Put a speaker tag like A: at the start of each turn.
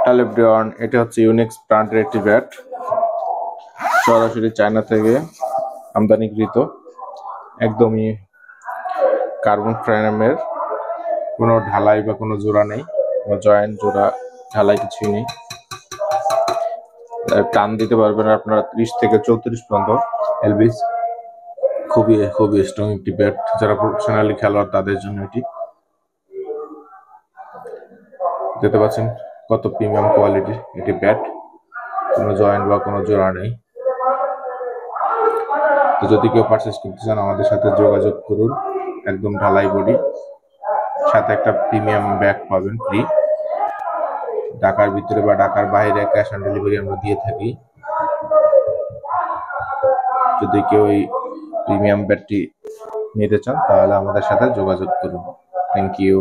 A: Hello everyone, এটা হচ্ছে Unix ব্র্যান্ডের একটি ব্যাট, সরাসরি চায়না থেকে আমদানিকৃত। একদমই কার্বন ফ্রেমের, কোনো ঢালাই বা কোনো জোড়া নেই, কোনো জয়েন্ট জোড়া ঢালাই কিছুই নেই। টান দিতে পারবেন আপনারা 30 থেকে 34 পর্যন্ত এলবিস। খুবই খুবই স্ট্রং একটি ব্যাট, যারা প্রফেশনালি খেলোয়াড় তাদের জন্য এটি। দেখতে পাচ্ছেন কত প্রিমিয়াম কোয়ালিটির এটি ব্যাট, কোনো জয়েন্ট বা কোনো জোড়া নেই। তো যদি কেউ পারচেস করতে চান আমাদের সাথে যোগাযোগ করুন। একদম ঢালাই বডি, সাথে একটা প্রিমিয়াম ব্যাগ পাবেন ফ্রি। ঢাকার ভিতরে বা ঢাকার বাইরে ক্যাশ অন ডেলিভারি আমরা দিয়ে থাকি। যদি কেউ এই প্রিমিয়াম ব্যাগটি নিতে চান তাহলে আমাদের সাথে যোগাযোগ করুন। Thank you.